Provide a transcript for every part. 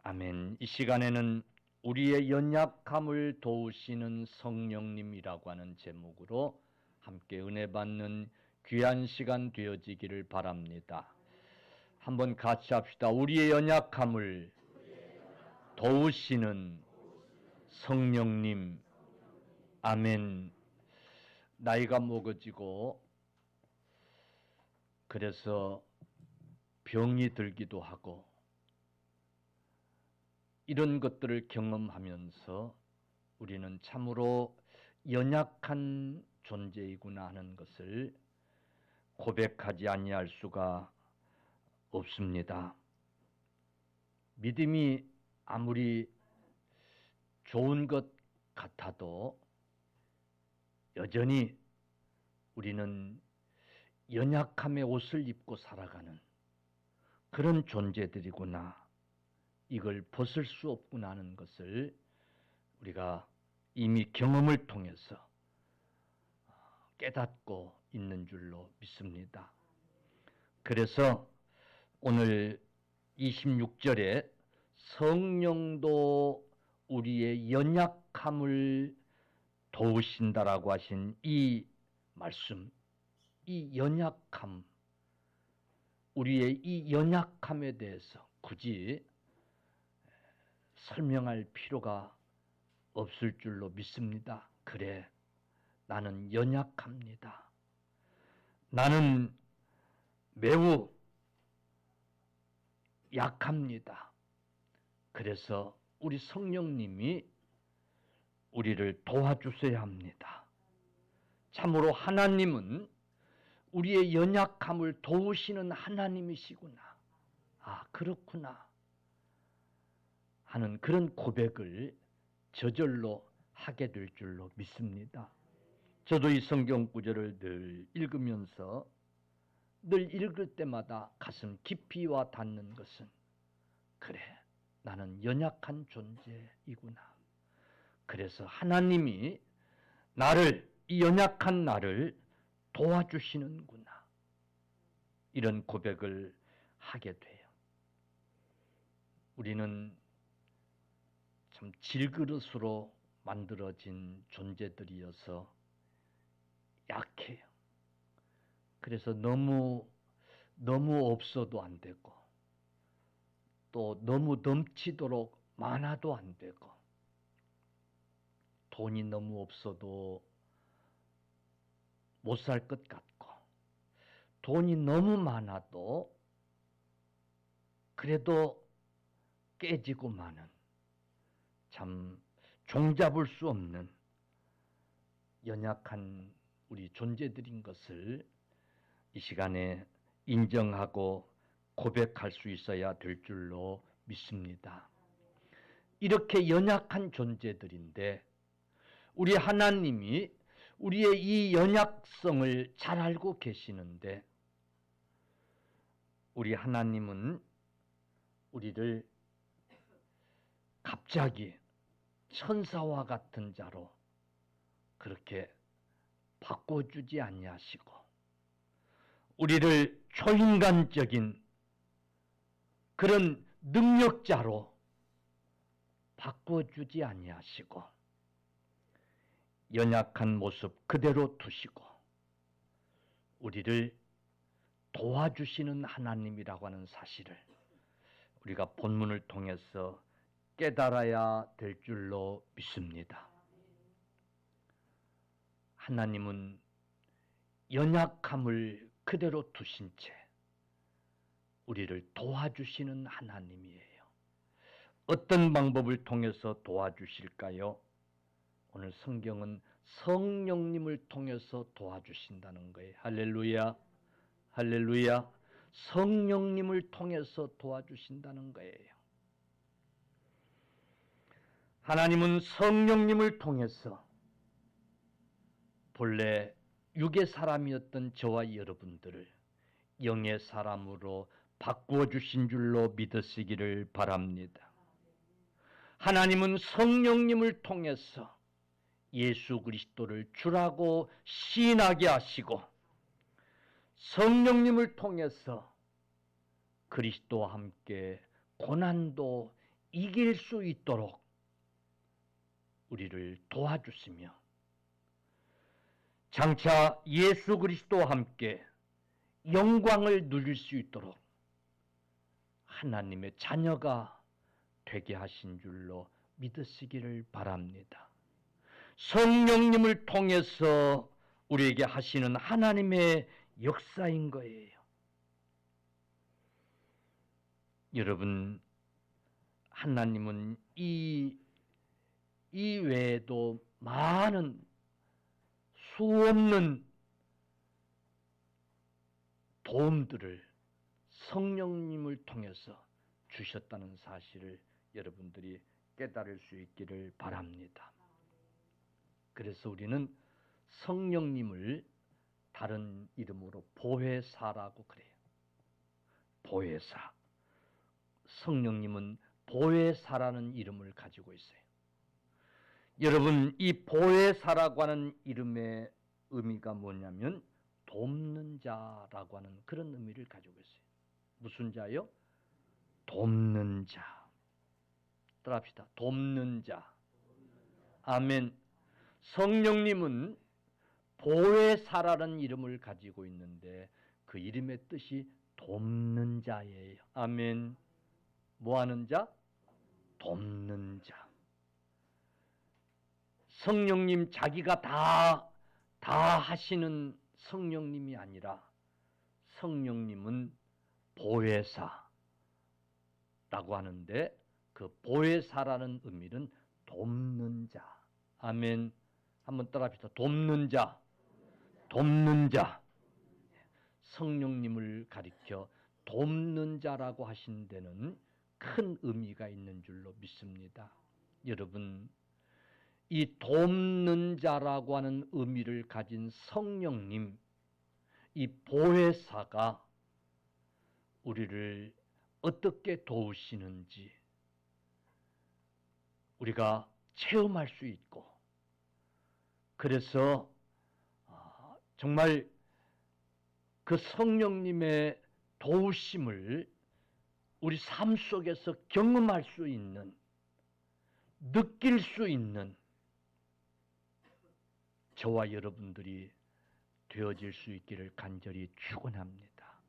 아멘. 이 시간에는 우리의 연약함을 도우시는 성령님이라고 하는 제목으로 함께 은혜 받는 귀한 시간 되어지기를 바랍니다. 한번 같이 합시다. 우리의 연약함을 도우시는 성령님. 아멘. 나이가 먹어지고 그래서 병이 들기도 하고 이런 것들을 경험하면서 우리는 참으로 연약한 존재이구나 하는 것을 고백하지 아니할 수가 없습니다. 믿음이 아무리 좋은 것 같아도 여전히 우리는 연약함의 옷을 입고 살아가는 그런 존재들이구나. 이걸 벗을 수 없구나 하는 것을 우리가 이미 경험을 통해서 깨닫고 있는 줄로 믿습니다. 그래서 오늘 26절에 성령도 우리의 연약함을 도우신다라고 하신 이 말씀, 이 연약함, 우리의 이 연약함에 대해서 굳이 설명할 필요가 없을 줄로 믿습니다. 그래, 나는 연약합니다. 나는 매우 약합니다. 그래서 우리 성령님이 우리를 도와주셔야 합니다. 참으로 하나님은 우리의 연약함을 도우시는 하나님이시구나. 아, 그렇구나. 하는 그런 고백을 저절로 하게 될 줄로 믿습니다. 저도 이 성경 구절을 늘 읽으면서 늘 읽을 때마다 가슴 깊이 와 닿는 것은 그래, 나는 연약한 존재이구나. 그래서 하나님이 나를, 이 연약한 나를 도와주시는구나. 이런 고백을 하게 돼요. 우리는 참 질그릇으로 만들어진 존재들이어서 약해요. 그래서 너무 없어도 안 되고 또 너무 넘치도록 많아도 안 되고 돈이 너무 없어도 못 살 것 같고 돈이 너무 많아도 그래도 깨지고 마는 참 종잡을 수 없는 연약한 우리 존재들인 것을 이 시간에 인정하고 고백할 수 있어야 될 줄로 믿습니다. 이렇게 연약한 존재들인데 우리 하나님이 우리의 이 연약성을 잘 알고 계시는데 우리 하나님은 우리를 갑자기 천사와 같은 자로 그렇게 바꿔주지 아니하시고 우리를 초인간적인 그런 능력자로 바꿔주지 아니하시고 연약한 모습 그대로 두시고 우리를 도와주시는 하나님이라고 하는 사실을 우리가 본문을 통해서 깨달아야 될 줄로 믿습니다. 하나님은 연약함을 그대로 두신 채 우리를 도와주시는 하나님이에요. 어떤 방법을 통해서 도와주실까요? 오늘 성경은 성령님을 통해서 도와주신다는 거예요. 할렐루야, 할렐루야. 성령님을 통해서 도와주신다는 거예요. 하나님은 성령님을 통해서 본래 육의 사람이었던 저와 여러분들을 영의 사람으로 바꾸어 주신 줄로 믿으시기를 바랍니다. 하나님은 성령님을 통해서 예수 그리스도를 주라고 시인하게 하시고 성령님을 통해서 그리스도와 함께 고난도 이길 수 있도록 우리를 도와주시며 장차 예수 그리스도와 함께 영광을 누릴 수 있도록 하나님의 자녀가 되게 하신 줄로 믿으시기를 바랍니다. 성령님을 통해서 우리에게 하시는 하나님의 역사인 거예요. 여러분, 하나님은 이 외에도 많은 수없는 도움들을 성령님을 통해서 주셨다는 사실을 여러분들이 깨달을 수 있기를 바랍니다. 그래서 우리는 성령님을 다른 이름으로 보혜사라고 그래요. 보혜사. 성령님은 보혜사라는 이름을 가지고 있어요. 여러분, 이 보혜사라고 하는 이름의 의미가 뭐냐면 돕는 자라고 하는 그런 의미를 가지고 있어요. 무슨 자요? 돕는 자. 따라합시다. 돕는 자. 아멘. 성령님은 보혜사라는 이름을 가지고 있는데 그 이름의 뜻이 돕는 자예요. 아멘. 뭐 하는 자? 돕는 자. 성령님 자기가 다 하시는 성령님이 아니라 성령님은 보혜사라고 하는데 그 보혜사라는 의미는 돕는 자. 아멘. 한번 따라합시다. 돕는 자. 돕는 자. 성령님을 가리켜 돕는 자라고 하신 데는 큰 의미가 있는 줄로 믿습니다. 여러분, 이 돕는 자라고 하는 의미를 가진 성령님, 이 보혜사가 우리를 어떻게 도우시는지 우리가 체험할 수 있고, 그래서 정말 그 성령님의 도우심을 우리 삶 속에서 경험할 수 있는, 느낄 수 있는 저와 여러분들이 되어질 수 있기를 간절히 축원합니다.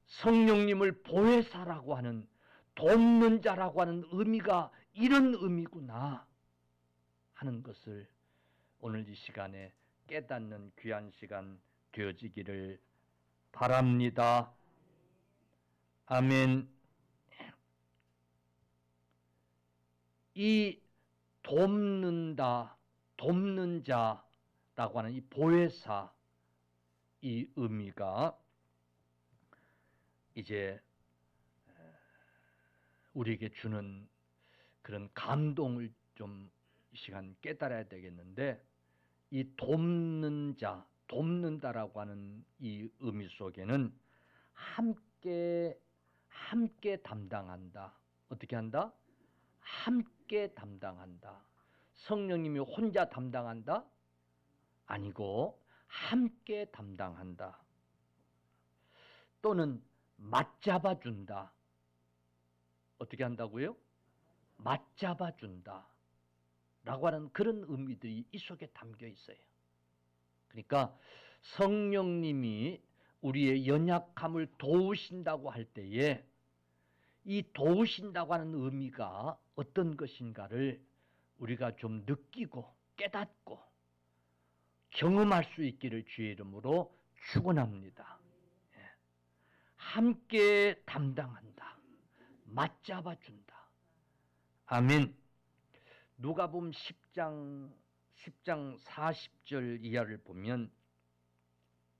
성령님을 보혜사라고 하는, 돕는 자라고 하는 의미가 이런 의미구나 하는 것을 오늘 이 시간에 깨닫는 귀한 시간 되어지기를 바랍니다. 아멘. 이 돕는다, 돕는 자라고 하는 이 보혜사, 이 의미가 이제 우리에게 주는 그런 감동을 좀 이 시간 깨달아야 되겠는데, 이 돕는 자, 돕는다라고 하는 이 의미 속에는 함께 담당한다. 어떻게 한다? 함께 담당한다. 성령님이 혼자 담당한다? 아니고 함께 담당한다. 또는 맞잡아준다. 어떻게 한다고요? 맞잡아준다 라고 하는 그런 의미들이 이 속에 담겨 있어요. 그러니까 성령님이 우리의 연약함을 도우신다고 할 때에 이 도우신다고 하는 의미가 어떤 것인가를 우리가 좀 느끼고 깨닫고 경험할 수 있기를 주의 이름으로 축원합니다. 함께 담당한다. 맞잡아준다. 아멘. 누가복음 10장 40절 이하를 보면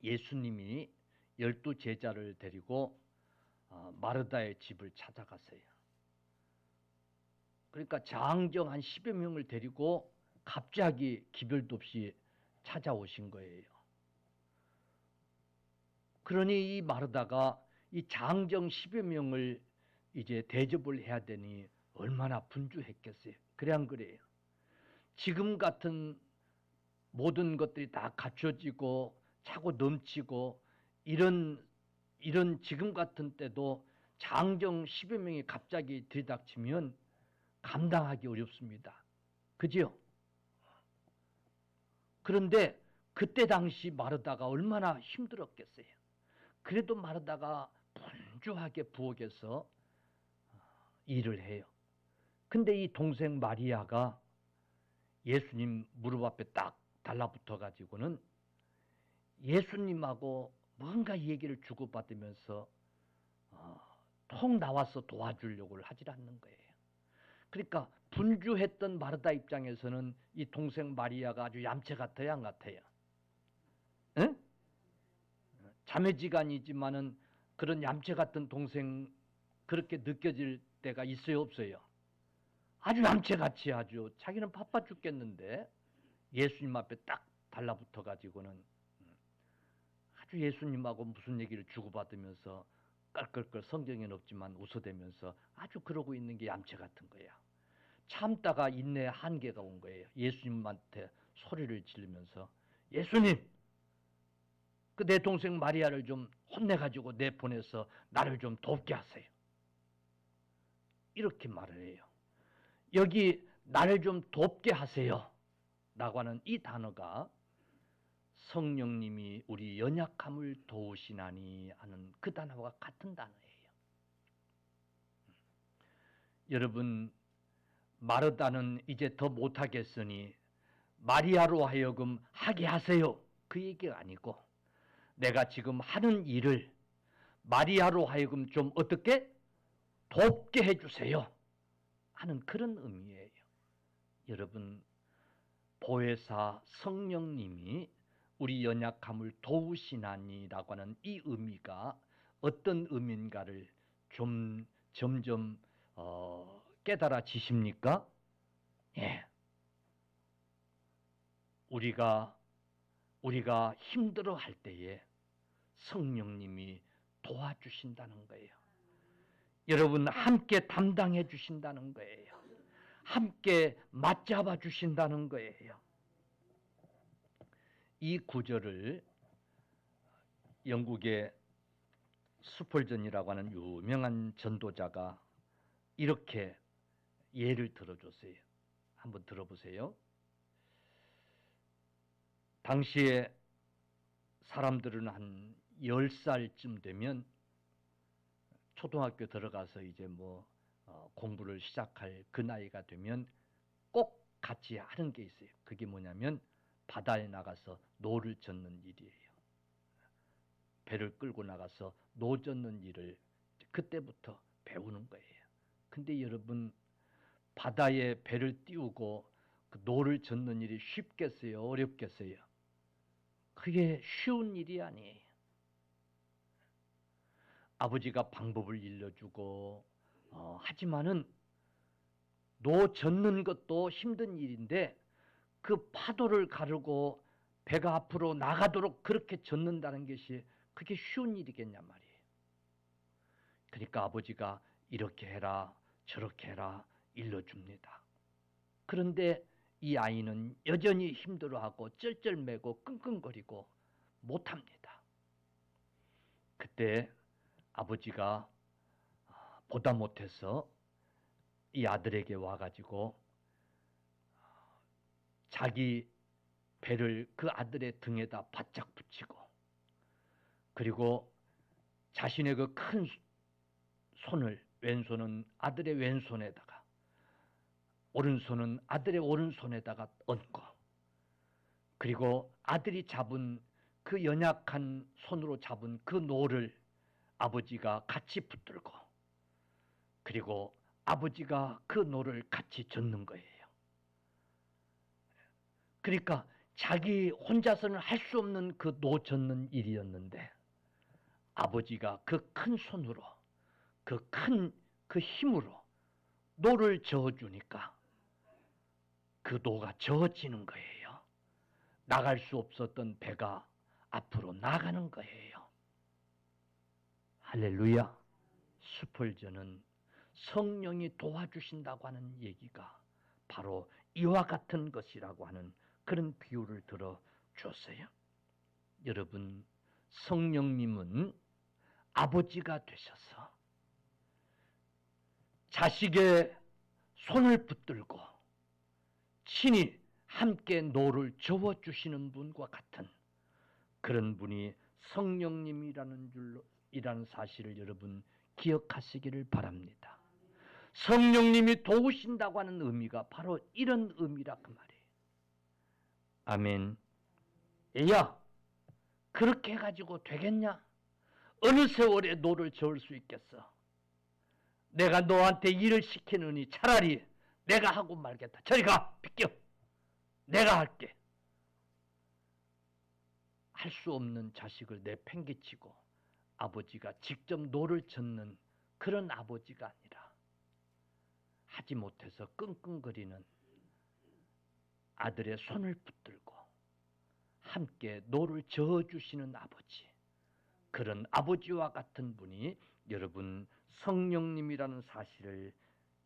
예수님이 12제자를 데리고 마르다의 집을 찾아갔어요. 그러니까 장정 한 10여 명을 데리고 갑자기 기별도 없이 찾아오신 거예요. 그러니 이 마르다가 이 장정 10여 명을 이제 대접을 해야 되니 얼마나 분주했겠어요. 그래 안 그래요? 지금 같은 모든 것들이 다 갖춰지고 차고 넘치고 이런 지금 같은 때도 장정 10여 명이 갑자기 들이닥치면 감당하기 어렵습니다. 그죠? 그런데 그때 당시 마르다가 얼마나 힘들었겠어요. 그래도 마르다가 분주하게 부엌에서 일을 해요. 근데 이 동생 마리아가 예수님 무릎 앞에 딱 달라붙어 가지고는 예수님하고 뭔가 얘기를 주고받으면서 통 나와서 도와주려고 하질 않는 거예요. 그러니까 분주했던 마르다 입장에서는 이 동생 마리아가 아주 얌체 같아요, 안 같아요? 응? 자매지간이지만은 그런 얌체 같은 동생 그렇게 느껴질 때가 있어요, 없어요? 아주 얌체같이 아주 자기는 바빠 죽겠는데 예수님 앞에 딱 달라붙어 가지고는 아주 예수님하고 무슨 얘기를 주고받으면서 깔깔깔 성경에는 없지만 웃어대면서 아주 그러고 있는 게 얌체 같은 거야. 참다가 인내의 한계가 온 거예요. 예수님한테 소리를 지르면서 예수님, 그 내 동생 마리아를 좀 혼내가지고 내보내서 나를 좀 돕게 하세요. 이렇게 말을 해요. 여기 나를 좀 돕게 하세요 라고 하는 이 단어가 성령님이 우리 연약함을 도우시나니 하는 그 단어와 같은 단어예요. 여러분, 마르다는 이제 더 못하겠으니 마리아로 하여금 하게 하세요. 그 얘기가 아니고 내가 지금 하는 일을 마리아로 하여금 좀 어떻게 돕게 해주세요 하는 그런 의미예요. 여러분, 보혜사 성령님이 우리 연약함을 도우시나니라고 하는 이 의미가 어떤 의미인가를 좀 점점 깨달아지십니까? 예. 우리가 힘들어할 때에 성령님이 도와주신다는 거예요. 여러분, 함께 담당해 주신다는 거예요. 함께 맞잡아 주신다는 거예요. 이 구절을 영국의 스펄전이라고 하는 유명한 전도자가 이렇게 예를 들어줬어요. 한번 들어보세요. 당시에 사람들은 한 10살쯤 되면 초등학교 들어가서 이제 공부를 시작할 그 나이가 되면 꼭 같이 하는 게 있어요. 그게 뭐냐면 바다에 나가서 노를 젓는 일이에요. 배를 끌고 나가서 노 젓는 일을 그때부터 배우는 거예요. 근데 여러분, 바다에 배를 띄우고 그 노를 젓는 일이 쉽겠어요? 어렵겠어요? 그게 쉬운 일이 아니에요. 아버지가 방법을 일러주고 하지만은 노 젓는 것도 힘든 일인데 그 파도를 가르고 배가 앞으로 나가도록 그렇게 젓는다는 것이 그게 쉬운 일이겠냐 말이에요. 그러니까 아버지가 이렇게 해라 저렇게 해라 일러줍니다. 그런데 이 아이는 여전히 힘들어하고 쩔쩔매고 끙끙거리고 못합니다. 그때 아버지가 보다 못해서 이 아들에게 와가지고 자기 배를 그 아들의 등에다 바짝 붙이고 그리고 자신의 그 큰 손을 왼손은 아들의 왼손에다가 오른손은 아들의 오른손에다가 얹고 그리고 아들이 잡은 그 연약한 손으로 잡은 그 노를 아버지가 같이 붙들고 그리고 아버지가 그 노를 같이 젓는 거예요. 그러니까 자기 혼자서는 할 수 없는 그 노 젓는 일이었는데 아버지가 그 큰 손으로 그 힘으로 노를 저어주니까 그 노가 저어지는 거예요. 나갈 수 없었던 배가 앞으로 나가는 거예요. 할렐루야. 스펄전은 성령이 도와주신다고 하는 얘기가 바로 이와 같은 것이라고 하는 그런 비유를 들어줬어요. 여러분, 성령님은 아버지가 되셔서 자식의 손을 붙들고 친히 함께 노를 저어주시는 분과 같은 그런 분이 성령님이라는 사실을 여러분 기억하시기를 바랍니다. 성령님이 도우신다고 하는 의미가 바로 이런 의미라 그 말이에요. 아멘. 야, 그렇게 해가지고 되겠냐? 어느 세월에 노를 저을 수 있겠어? 내가 너한테 일을 시키느니 차라리 내가 하고 말겠다. 저리 가, 비켜. 내가 할게. 할 수 없는 자식을 내팽개치고 아버지가 직접 노를 젓는 그런 아버지가 아니라 하지 못해서 끙끙거리는 아들의 손을 붙들고 함께 노를 저어주시는 아버지, 그런 아버지와 같은 분이 여러분 성령님이라는 사실을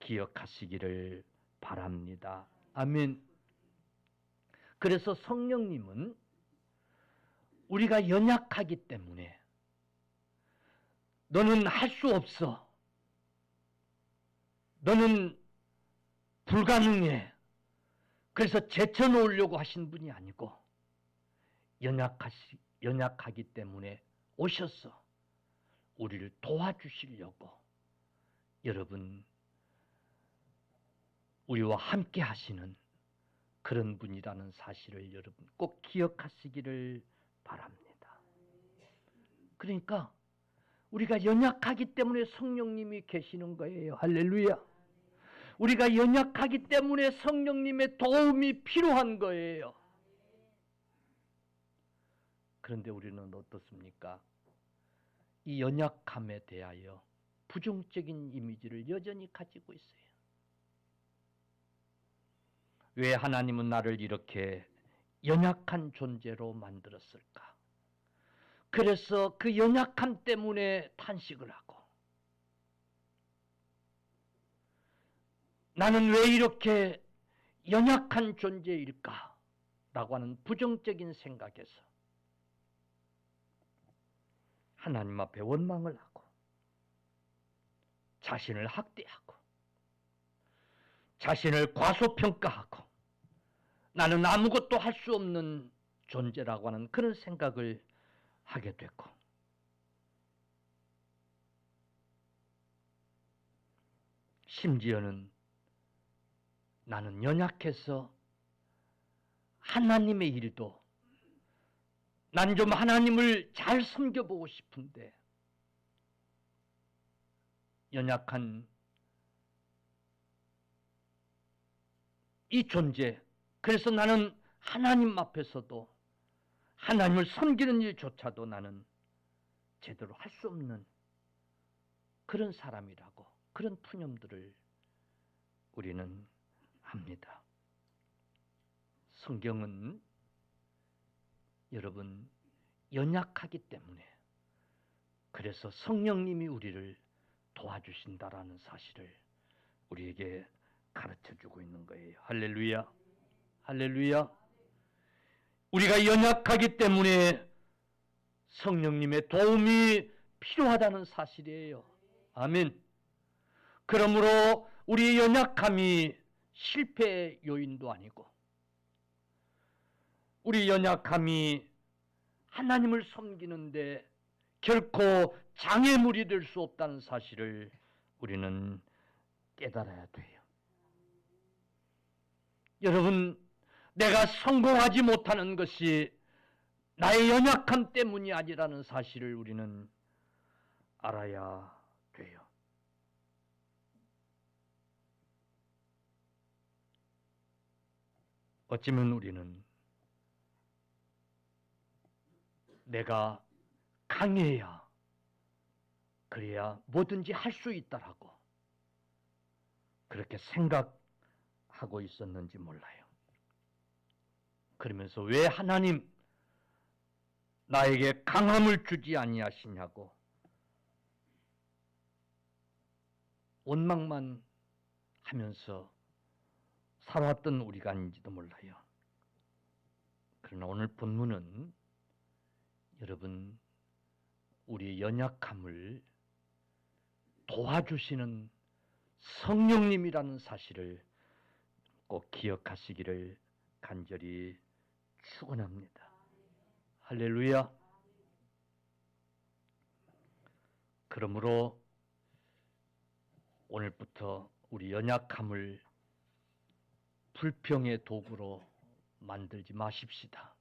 기억하시기를 바랍니다. 아멘. 그래서 성령님은 우리가 연약하기 때문에 너는 할 수 없어. 너는 불가능해. 그래서 제쳐놓으려고 하신 분이 아니고 연약하기 때문에 오셔서 우리를 도와주시려고 여러분 우리와 함께 하시는 그런 분이라는 사실을 여러분 꼭 기억하시기를 바랍니다. 그러니까 우리가 연약하기 때문에 성령님이 계시는 거예요. 할렐루야. 우리가 연약하기 때문에 성령님의 도움이 필요한 거예요. 그런데 우리는 어떻습니까? 이 연약함에 대하여 부정적인 이미지를 여전히 가지고 있어요. 왜 하나님은 나를 이렇게 연약한 존재로 만들었을까? 그래서 그 연약함 때문에 탄식을 하고 나는 왜 이렇게 연약한 존재일까? 라고 하는 부정적인 생각에서 하나님 앞에 원망을 하고 자신을 학대하고 자신을 과소평가하고 나는 아무것도 할 수 없는 존재라고 하는 그런 생각을 하게 됐고 심지어는 나는 연약해서 하나님의 일도 난 좀 하나님을 잘 섬겨보고 싶은데 연약한 이 존재, 그래서 나는 하나님 앞에서도 하나님을 섬기는 일조차도 나는 제대로 할 수 없는 그런 사람이라고 그런 푸념들을 우리는 합니다. 성경은 여러분 연약하기 때문에 그래서 성령님이 우리를 도와주신다라는 사실을 우리에게 가르쳐주고 있는 거예요. 할렐루야. 할렐루야. 우리가 연약하기 때문에 성령님의 도움이 필요하다는 사실이에요. 아멘. 그러므로 우리의 연약함이 실패의 요인도 아니고 우리 연약함이 하나님을 섬기는데 결코 장애물이 될 수 없다는 사실을 우리는 깨달아야 돼요. 여러분, 내가 성공하지 못하는 것이 나의 연약함 때문이 아니라는 사실을 우리는 알아야 돼요. 어쩌면 우리는 내가 강해야 그래야 뭐든지 할 수 있다라고 그렇게 생각하고 있었는지 몰라요. 그러면서 왜 하나님 나에게 강함을 주지 아니하시냐고 원망만 하면서 살아왔던 우리가 아닌지도 몰라요. 그러나 오늘 본문은 여러분 우리의 연약함을 도와주시는 성령님이라는 사실을 꼭 기억하시기를 간절히 축원합니다. 할렐루야. 그러므로 오늘부터 우리 연약함을 불평의 도구로 만들지 마십시다.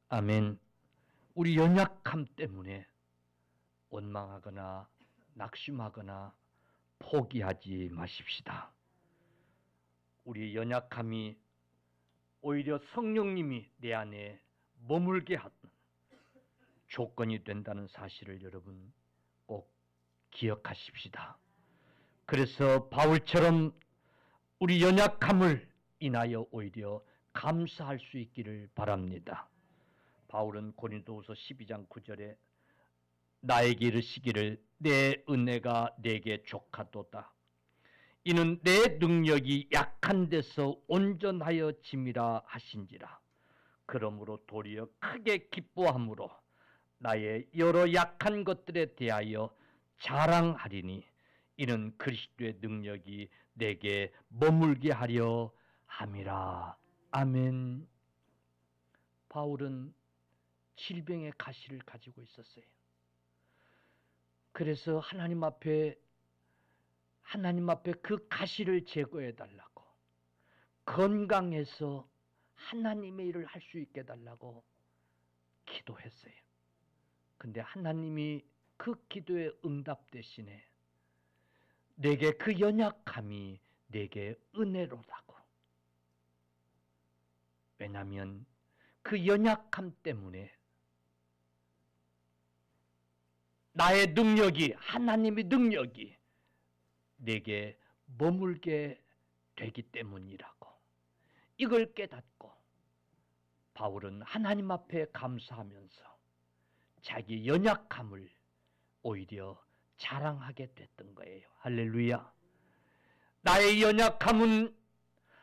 아멘. 우리 연약함 때문에 원망하거나 낙심하거나 포기하지 마십시다. 우리 연약함이 오히려 성령님이 내 안에 머물게 하는 조건이 된다는 사실을 여러분 꼭 기억하십시다. 그래서 바울처럼 우리 연약함을 인하여 오히려 감사할 수 있기를 바랍니다. 바울은 고린도후서 12장 9절에 나에게 이르시기를 내 은혜가 내게 족하도다. 이는 내 능력이 약한 데서 온전하여 짐이라 하신지라. 그러므로 도리어 크게 기뻐함으로 나의 여러 약한 것들에 대하여 자랑하리니 이는 그리스도의 능력이 내게 머물게 하려 함이라. 아멘. 바울은 질병의 가시를 가지고 있었어요. 그래서 하나님 앞에 그 가시를 제거해 달라고, 건강해서 하나님의 일을 할 수 있게 해달라고 기도했어요. 근데 하나님이 그 기도의 응답 대신에 내게 그 연약함이 내게 은혜로라고. 왜냐하면 그 연약함 때문에 나의 능력이, 하나님의 능력이 내게 머물게 되기 때문이라고. 이걸 깨닫고 바울은 하나님 앞에 감사하면서 자기 연약함을 오히려 자랑하게 됐던 거예요. 할렐루야. 나의 연약함은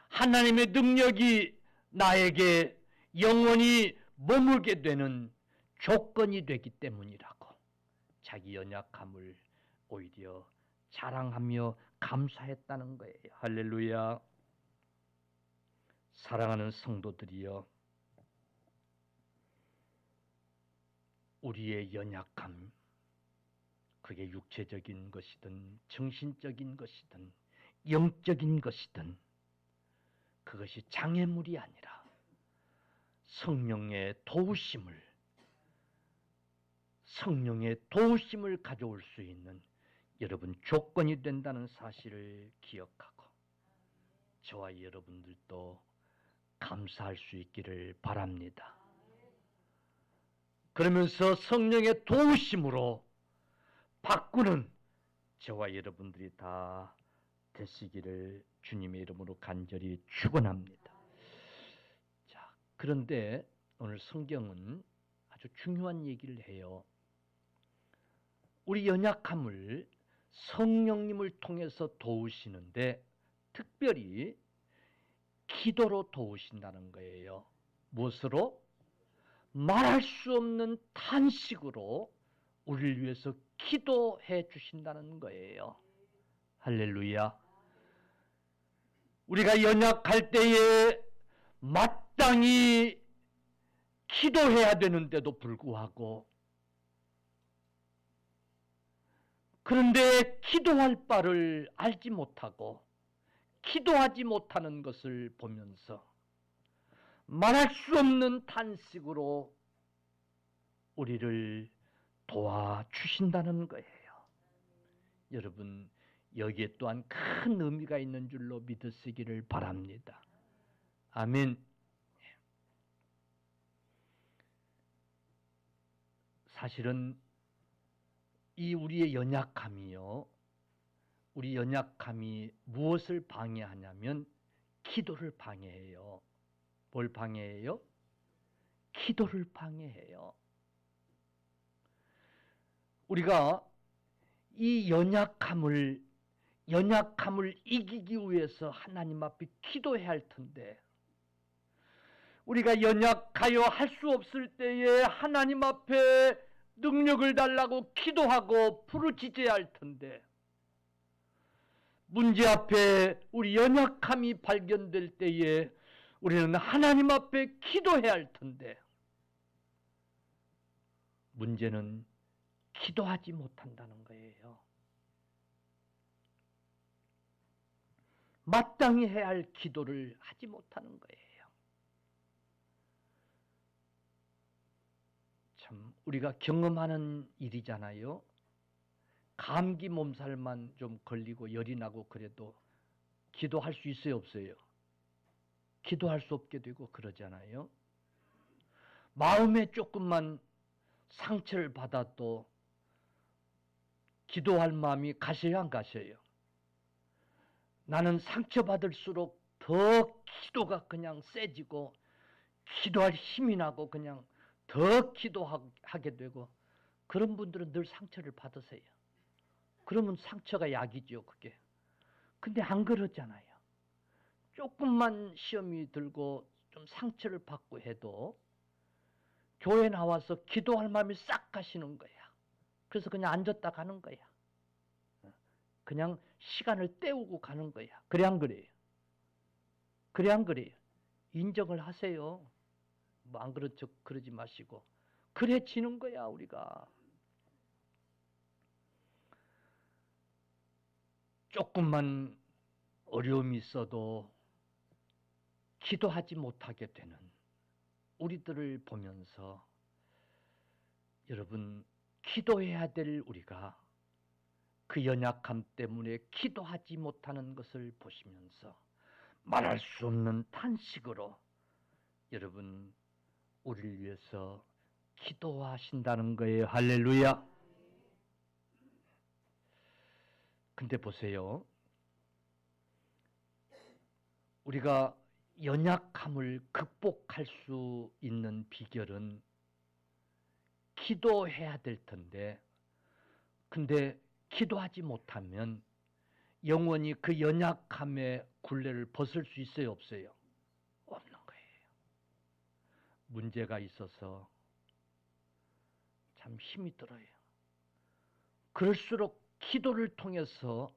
하나님의 능력이 나에게 영원히 머물게 되는 조건이 되기 때문이라고 자기 연약함을 오히려 자랑하며 감사했다는 거예요. 할렐루야. 사랑하는 성도들이여, 우리의 연약함, 그게 육체적인 것이든 정신적인 것이든 영적인 것이든 그것이 장애물이 아니라 성령의 도우심을 가져올 수 있는 여러분 조건이 된다는 사실을 기억하고 저와 여러분들도 감사할 수 있기를 바랍니다. 그러면서 성령의 도우심으로 바꾸는 저와 여러분들이 다 되시기를 주님의 이름으로 간절히 축원합니다. 자, 그런데 오늘 성경은 아주 중요한 얘기를 해요. 우리 연약함을 성령님을 통해서 도우시는데 특별히 기도로 도우신다는 거예요. 무엇으로? 말할 수 없는 탄식으로 우리를 위해서 기도해 주신다는 거예요. 할렐루야. 우리가 연약할 때에 마땅히 기도해야 되는데도 불구하고 그런데 기도할 바를 알지 못하고 기도하지 못하는 것을 보면서 말할 수 없는 탄식으로 우리를 도와주신다는 거예요. 여러분, 여기에 또한 큰 의미가 있는 줄로 믿으시기를 바랍니다. 아멘. 사실은 이 우리의 연약함이요, 우리 연약함이 무엇을 방해하냐면 기도를 방해해요. 뭘 방해해요? 기도를 방해해요. 우리가 이 연약함을 이기기 위해서 하나님 앞에 기도해야 할 텐데 우리가 연약하여 할 수 없을 때에 하나님 앞에 능력을 달라고 기도하고 부르짖어야 할 텐데 문제 앞에 우리 연약함이 발견될 때에 우리는 하나님 앞에 기도해야 할 텐데 문제는 기도하지 못한다는 거예요. 마땅히 해야 할 기도를 하지 못하는 거예요. 참 우리가 경험하는 일이잖아요. 감기 몸살만 좀 걸리고 열이 나고 그래도 기도할 수 있어요, 없어요? 기도할 수 없게 되고 그러잖아요. 마음에 조금만 상처를 받아도 기도할 마음이 가셔야 안 가셔요? 나는 상처받을수록 더 기도가 그냥 세지고 기도할 힘이 나고 그냥 더 기도하게 되고 그런 분들은 늘 상처를 받으세요. 그러면 상처가 약이죠, 그게. 근데 안 그러잖아요. 조금만 시험이 들고 좀 상처를 받고 해도 교회 나와서 기도할 마음이 싹 가시는 거야. 그래서 그냥 앉았다 가는 거야. 그냥 시간을 때우고 가는 거야. 그래 안 그래요? 그래 안 그래요? 인정을 하세요. 뭐 안 그런 척 그러지 마시고. 그래 지는 거야 우리가. 조금만 어려움이 있어도 기도하지 못하게 되는 우리들을 보면서 여러분 기도해야 될 우리가 그 연약함 때문에 기도하지 못하는 것을 보시면서 말할 수 없는 탄식으로 여러분 우리를 위해서 기도하신다는 거예요. 할렐루야. 근데 보세요. 우리가 연약함을 극복할 수 있는 비결은 기도해야 될 텐데 근데 기도하지 못하면 영원히 그 연약함의 굴레를 벗을 수 있어요, 없어요? 없는 거예요. 문제가 있어서 참 힘이 들어요. 그럴수록 기도를 통해서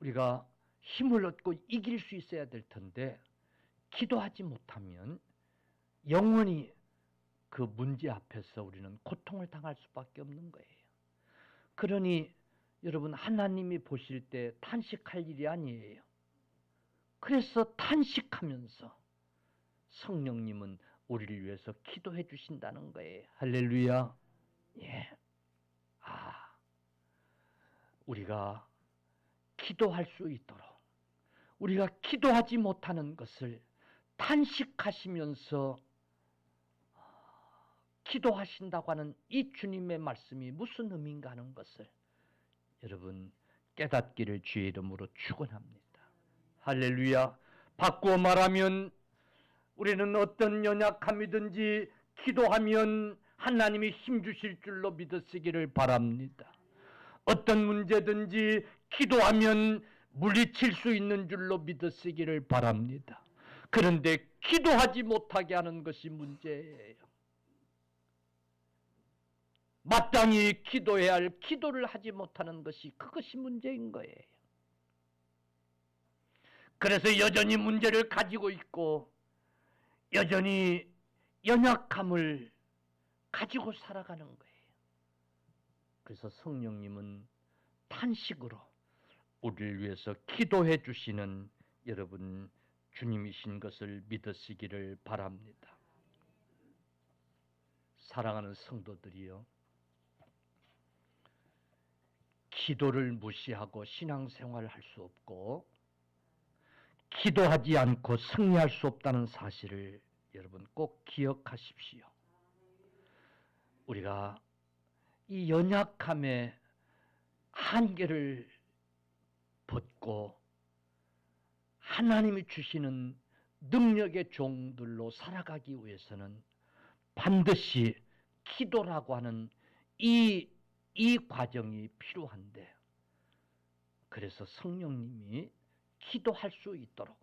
우리가 힘을 얻고 이길 수 있어야 될 텐데 기도하지 못하면 영원히 그 문제 앞에서 우리는 고통을 당할 수밖에 없는 거예요. 그러니 여러분 하나님이 보실 때 탄식할 일이 아니에요. 그래서 탄식하면서 성령님은 우리를 위해서 기도해 주신다는 거예요. 할렐루야. 예. 우리가 기도할 수 있도록 우리가 기도하지 못하는 것을 탄식하시면서 기도하신다고 하는 이 주님의 말씀이 무슨 의미인가 하는 것을 여러분 깨닫기를 주의 이름으로 축원합니다. 할렐루야. 바꾸어 말하면 우리는 어떤 연약함이든지 기도하면 하나님이 힘 주실 줄로 믿으시기를 바랍니다. 어떤 문제든지 기도하면 물리칠 수 있는 줄로 믿으시기를 바랍니다. 그런데 기도하지 못하게 하는 것이 문제예요. 마땅히 기도해야 할 기도를 하지 못하는 것이 그것이 문제인 거예요. 그래서 여전히 문제를 가지고 있고 여전히 연약함을 가지고 살아가는 거예요. 그래서 성령님은 탄식으로 우리를 위해서 기도해 주시는 여러분 주님이신 것을 믿으시기를 바랍니다. 사랑하는 성도들이요. 기도를 무시하고 신앙생활을 할 수 없고 기도하지 않고 승리할 수 없다는 사실을 여러분 꼭 기억하십시오. 우리가 이 연약함의 한계를 벗고 하나님이 주시는 능력의 종들로 살아가기 위해서는 반드시 기도라고 하는 이 과정이 필요한데 그래서 성령님이 기도할 수 있도록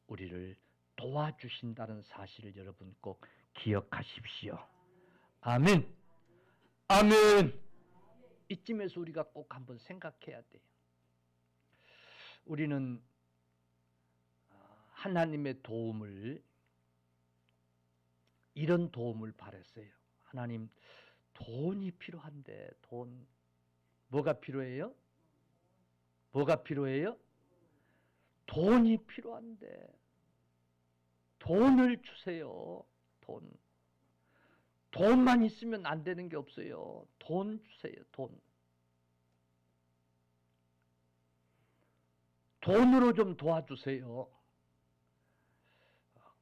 우리를 도와주신다는 사실을 여러분 꼭 기억하십시오. 아멘. 아멘. 이쯤에서 우리가 꼭 한번 생각해야 돼요. 우리는 하나님의 도움을, 이런 도움을 바랬어요. 하나님, 돈이 필요한데, 돈. 뭐가 필요해요? 뭐가 필요해요? 돈이 필요한데 돈을 주세요. 돈. 돈만 있으면 안 되는 게 없어요. 돈 주세요. 돈. 돈으로 좀 도와주세요.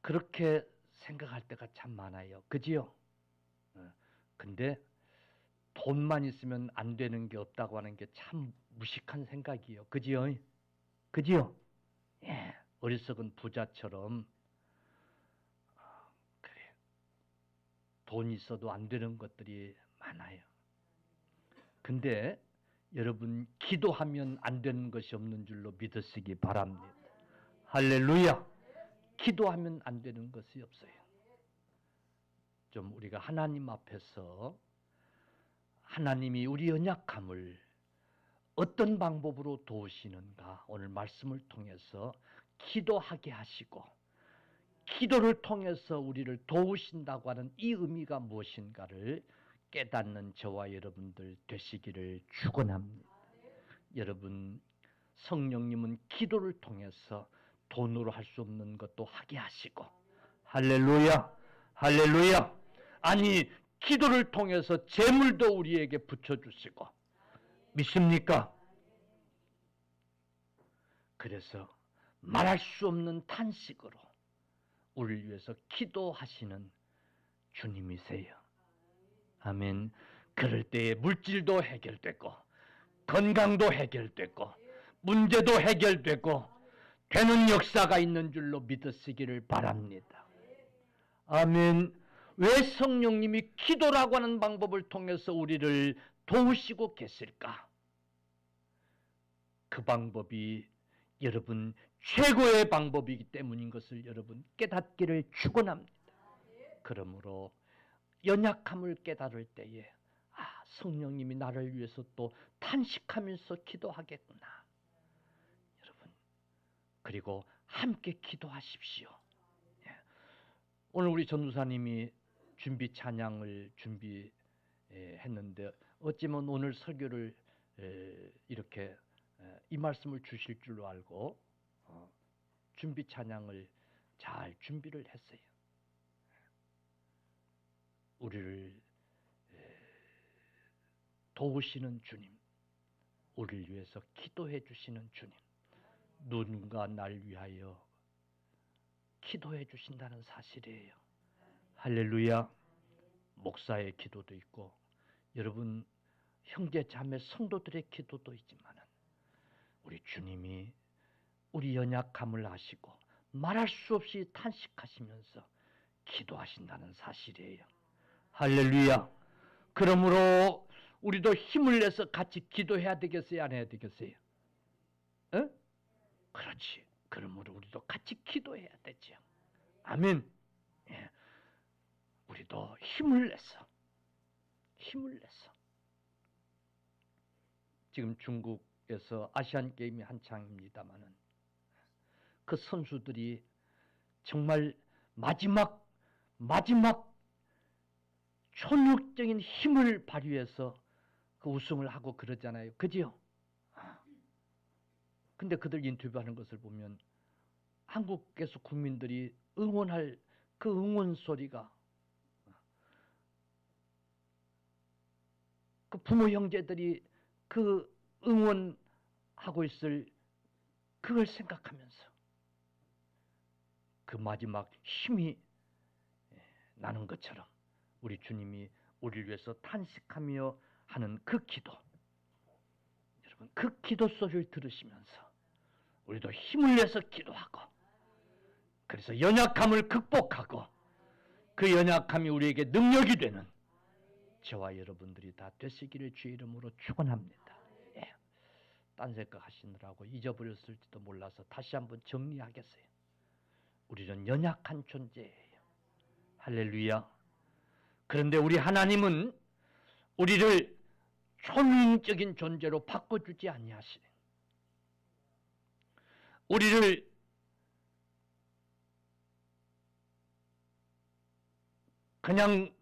그렇게 생각할 때가 참 많아요. 그지요? 근데 돈만 있으면 안 되는 게 없다고 하는 게 참 무식한 생각이에요. 그지요? 그지요? 예. 어리석은 부자처럼 그래. 돈이 있어도 안 되는 것들이 많아요. 근데 여러분, 기도하면 안 되는 것이 없는 줄로 믿으시기 바랍니다. 할렐루야. 기도하면 안 되는 것이 없어요. 좀 우리가 하나님 앞에서 하나님이 우리 연약함을 어떤 방법으로 도우시는가, 오늘 말씀을 통해서 기도하게 하시고 기도를 통해서 우리를 도우신다고 하는 이 의미가 무엇인가를 깨닫는 저와 여러분들 되시기를 축원합니다. 여러분, 성령님은 기도를 통해서 돈으로 할 수 없는 것도 하게 하시고, 할렐루야, 할렐루야. 아니, 기도를 통해서 재물도 우리에게 붙여주시고, 믿습니까? 그래서 말할 수 없는 탄식으로 우리를 위해서 기도하시는 주님이세요. 아멘. 그럴 때에 물질도 해결되고 건강도 해결되고 문제도 해결되고 되는 역사가 있는 줄로 믿으시기를 바랍니다. 아멘. 왜 성령님이 기도라고 하는 방법을 통해서 우리를 도우시고 계실까? 그 방법이 여러분 최고의 방법이기 때문인 것을 여러분 깨닫기를 축원합니다. 그러므로 연약함을 깨달을 때에 성령님이 나를 위해서 또 탄식하면서 기도하겠구나. 여러분, 그리고 함께 기도하십시오. 오늘 우리 전도사님이 준비 찬양을 준비했는데 어찌면 오늘 설교를 이렇게 이 말씀을 주실 줄로 알고 준비 찬양을 잘 준비를 했어요. 우리를 도우시는 주님, 우리를 위해서 기도해 주시는 주님, 누군가 날 위하여 기도해 주신다는 사실이에요. 할렐루야. 목사의 기도도 있고 여러분 형제 자매 성도들의 기도도 있지만 우리 주님이 우리 연약함을 아시고 말할 수 없이 탄식하시면서 기도하신다는 사실이에요. 할렐루야. 그러므로 우리도 힘을 내서 같이 기도해야 되겠어요? 안 해야 되겠어요? 어? 그렇지. 그러므로 우리도 같이 기도해야 되죠. 아멘. 예. 우리도 힘을 내서 지금 중국에서 아시안 게임이 한창입니다만은 그 선수들이 정말 마지막 촌력적인 힘을 발휘해서 그 우승을 하고 그러잖아요. 그지요? 근데 그들 인터뷰하는 것을 보면 한국에서 국민들이 응원할 그 응원 소리가 그 부모 형제들이 그 응원하고 있을 그걸 생각하면서 그 마지막 힘이 나는 것처럼 우리 주님이 우리를 위해서 탄식하며 하는 그 기도, 여러분 그 기도 소리를 들으시면서 우리도 힘을 내서 기도하고 그래서 연약함을 극복하고 그 연약함이 우리에게 능력이 되는 저와 여러분들이 다 되시기를 주의 이름으로 축원합니다. 예. 딴 생각 하시느라고 잊어버렸을지도 몰라서 다시 한번 정리하겠어요. 우리는 연약한 존재예요. 할렐루야. 그런데 우리 하나님은 우리를 초능적인 존재로 바꿔주지 아니하시네. 우리를 그냥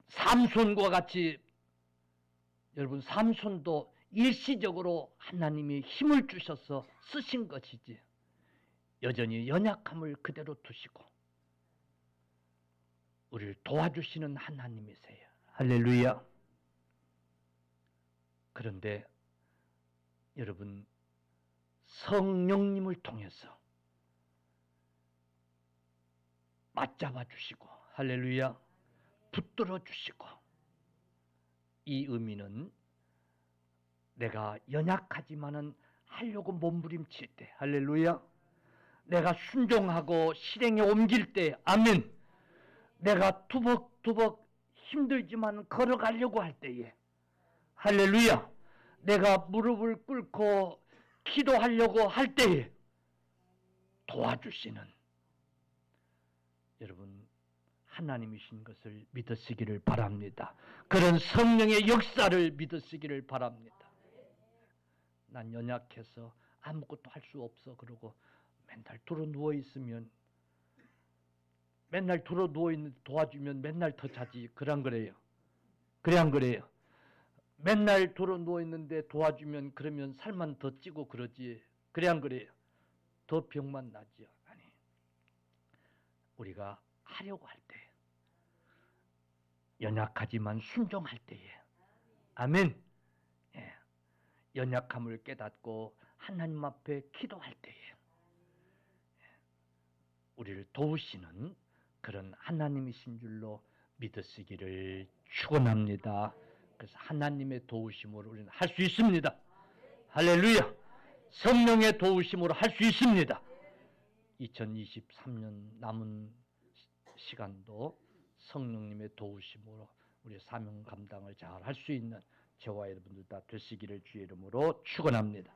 삼손과 같이, 여러분 삼손도 일시적으로 하나님이 힘을 주셔서 쓰신 것이지 여전히 연약함을 그대로 두시고 우리를 도와주시는 하나님이세요. 할렐루야. 그런데 여러분 성령님을 통해서 맞잡아 주시고, 할렐루야, 붙들어 주시고, 이 의미는 내가 연약하지만은 하려고 몸부림칠 때, 할렐루야, 내가 순종하고 실행에 옮길 때, 아멘, 내가 투벅투벅 힘들지만 걸어가려고 할 때에, 할렐루야, 내가 무릎을 꿇고 기도하려고 할 때에 도와주시는 여러분 하나님이신 것을 믿으시기를 바랍니다. 그런 성령의 역사를 믿으시기를 바랍니다. 난 연약해서 아무것도 할 수 없어 그러고 맨날 들어 누워 있으면, 맨날 들어 누워 있는 도와주면 맨날 더 자지. 그래 안 그래요? 그래 안 그래요? 맨날 들어 누워 있는데 도와주면 그러면 살만 더 찌고 그러지. 그래 안 그래요? 더 병만 나지요. 아니, 우리가 하려고 할 때, 연약하지만 순종할 때에, 아멘. 예. 연약함을 깨닫고 하나님 앞에 기도할 때에 우리를 도우시는 그런 하나님이신 줄로 믿으시기를 축원합니다. 그래서 하나님의 도우심으로 우리는 할 수 있습니다. 할렐루야. 성령의 도우심으로 할 수 있습니다. 2023년 남은 시간도 성령님의 도우심으로 우리 사명 감당을 잘 할 수 있는 저와 여러분들 다 되시기를 주의 이름으로 축원합니다.